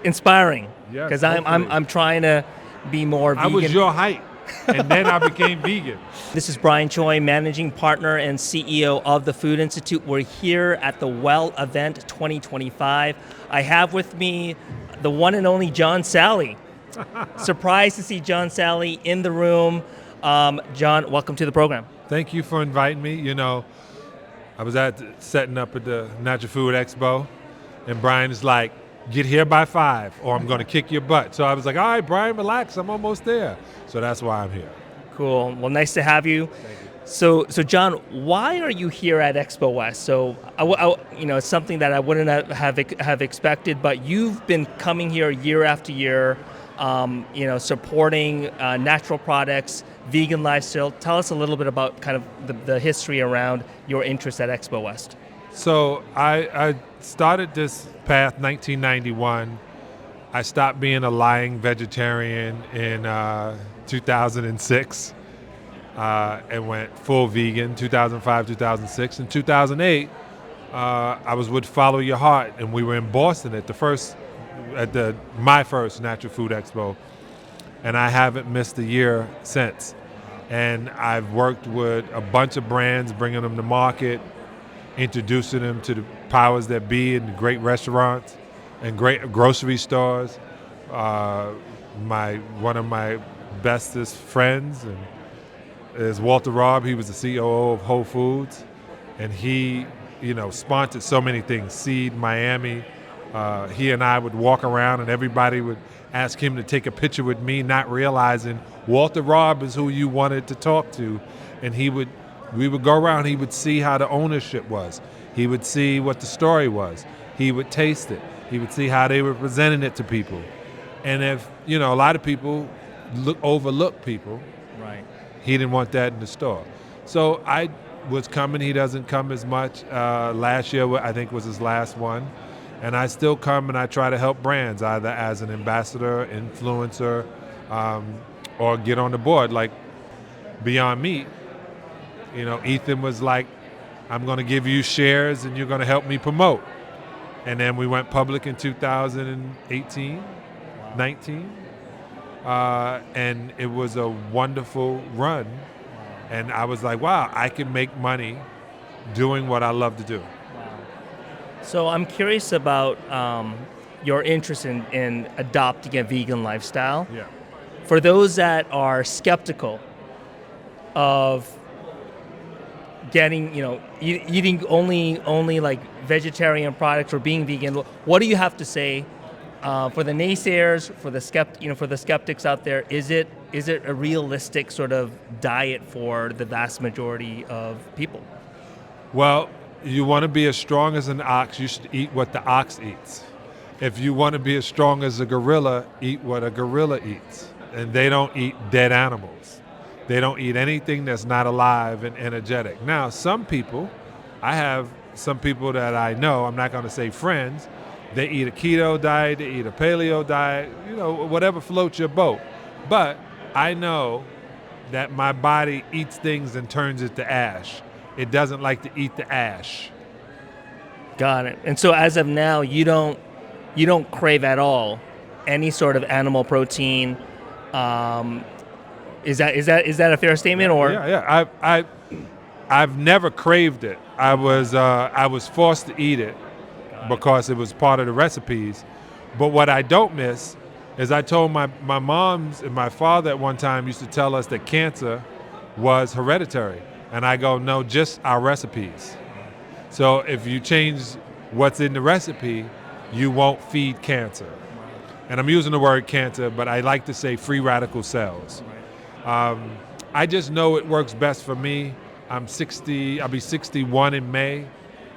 inspiring. Yes, Because I'm trying to be more vegan. I was your height, and then I became vegan. This is Brian Choi, Managing Partner and CEO of the Food Institute. We're here at the 𝗟𝗶𝗴 2025. I have with me the one and only John Salley. Surprised to see John Salley in the room. John, welcome to the program. Thank you for inviting me. You know, I was setting up at the Natural Food Expo, and Brian is like, get here by 5 or I'm going to kick your butt. So I was like, all right, Brian, relax. I'm almost there. So that's why I'm here. Cool. Well, nice to have you. Thank you. So John, why are you here at Expo West? So, it's something that I wouldn't have expected, but you've been coming here year after year, supporting natural products, vegan lifestyle. Tell us a little bit about kind of the history around your interest at Expo West. So I started this path 1991. I stopped being a lying vegetarian in 2006 and went full vegan 2005, 2006. In 2008, I was with Follow Your Heart, and we were in Boston at my first Natural Food Expo, and I haven't missed a year since. And I've worked with a bunch of brands, bringing them to market, introducing them to the powers that be in the great restaurants and great grocery stores. One of my bestest friends is 𝗟𝗶𝘴. He was the COO of Whole Foods, and he, sponsored so many things. Seed Miami. He and I would walk around, and everybody would ask him to take a picture with me, not realizing 𝗟𝗶𝘴 is who you wanted to talk to, and we would go around. He would see how the ownership was. He would see what the story was. He would taste it. He would see how they were presenting it to people. And if, a lot of people overlook people, right? He didn't want that in the store. So I was coming. He doesn't come as much. Last year, I think, was his last one. And I still come and I try to help brands, either as an ambassador, influencer, or get on the board. Like Beyond Meat, Ethan was like, I'm going to give you shares and you're going to help me promote. And then we went public in 2018, 19. And it was a wonderful run. And I was like, wow, I can make money doing what I love to do. So I'm curious about your interest in adopting a vegan lifestyle. Yeah. For those that are skeptical of getting, eating only like vegetarian products or being vegan, what do you have to say for the naysayers, for the skeptics out there? Is it a realistic sort of diet for the vast majority of people? Well, you want to be as strong as an ox, you should eat what the ox eats. If you want to be as strong as a gorilla, eat what a gorilla eats. And they don't eat dead animals. They don't eat anything that's not alive and energetic. Now, I have some people that I know, I'm not going to say friends, they eat a keto diet, they eat a paleo diet, whatever floats your boat. But I know that my body eats things and turns it to ash. It doesn't like to eat the ash. Got it. And so as of now, you don't crave at all any sort of animal protein. Is that a fair statement? Or Yeah. I've never craved it. I was forced to eat it because it was part of the recipes. But what I don't miss is I told my moms and my father at one time used to tell us that cancer was hereditary. And I go, no, just our recipes. So if you change what's in the recipe, you won't feed cancer. And I'm using the word cancer, but I like to say free radical cells. I just know it works best for me. I'm 60, I'll be 61 in May.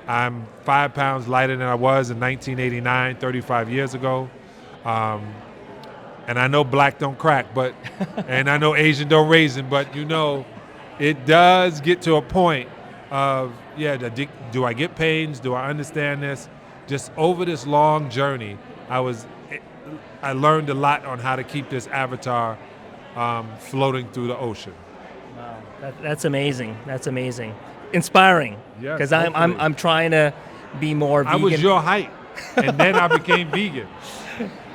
I'm 5 pounds lighter than I was in 1989, 35 years ago. And I know black don't crack, and I know Asian don't raisin, but it does get to a point of, do I get pains? Do I understand this? Just over this long journey, I learned a lot on how to keep this avatar floating through the ocean. Wow, that's amazing. That's amazing. Inspiring. Because I'm trying to be more vegan. I was your height, and then I became vegan.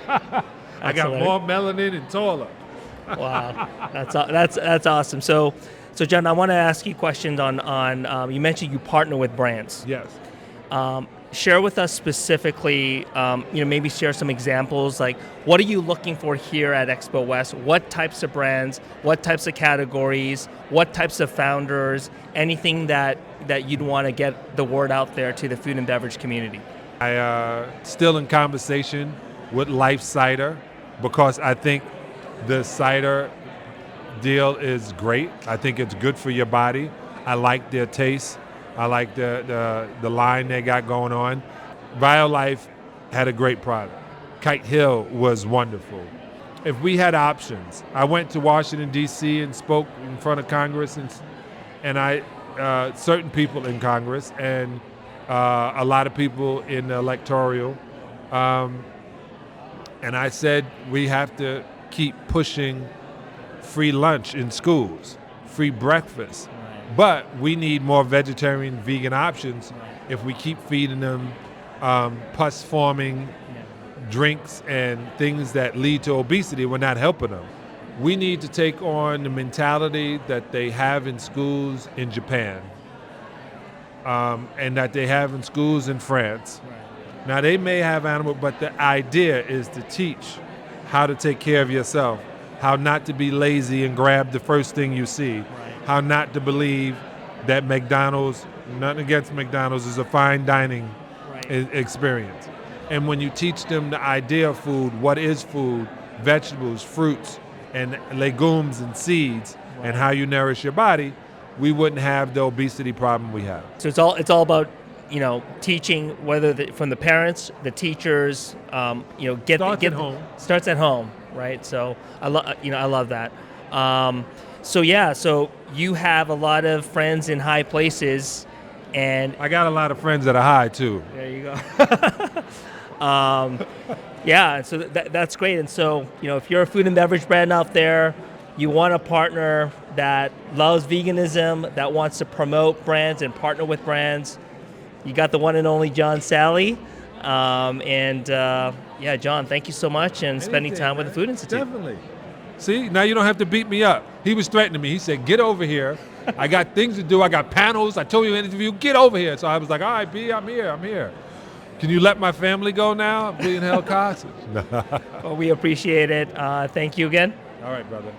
I got more melanin and taller. Wow, that's awesome. So John, I want to ask you questions on you mentioned you partner with brands. Yes. Share with us specifically, maybe share some examples, like what are you looking for here at Expo West? What types of brands, what types of categories, what types of founders, anything that you'd want to get the word out there to the food and beverage community? I still in conversation with 𝗟𝗲𝘁 because I think the cider deal is great. I think it's good for your body. I like their taste. I like the line they got going on. BioLife had a great product. 𝗂𝗽 Hill was wonderful. If we had options, I went to Washington, D.C. and spoke in front of Congress and certain people in Congress and a lot of people in the electoral. And I said we have to keep pushing free lunch in schools, free breakfast. But we need more vegetarian, vegan options if we keep feeding them pus-forming drinks and things that lead to obesity. We're not helping them. We need to take on the mentality that they have in schools in Japan and that they have in schools in France. Now, they may have animal, but the idea is to teach how to take care of yourself, how not to be lazy and grab the first thing you see. How not to believe that McDonald's, nothing against McDonald's, is a fine dining experience. And when you teach them the idea of food, what is food, vegetables, fruits, and legumes and seeds, and how you nourish your body, we wouldn't have the obesity problem we have. So it's all about teaching, whether from the parents, the teachers, Starts at home. Starts at home, right? So I love that. So you have a lot of friends in high places, and I got a lot of friends that are high too. There you go. So that's great. And so if you're a food and beverage brand out there, you want a partner that loves veganism, that wants to promote brands and partner with brands, you got the one and only John Salley. John, thank you so much and spending time with the Food Institute. Definitely. See, now you don't have to beat me up. He was threatening me. He said, get over here. I got things to do. I got panels. I told you in an interview, get over here. So I was like, all right, B, I'm here. Can you let my family go now? I'm being held hostage. Well, we appreciate it. Thank you again. All right, brother.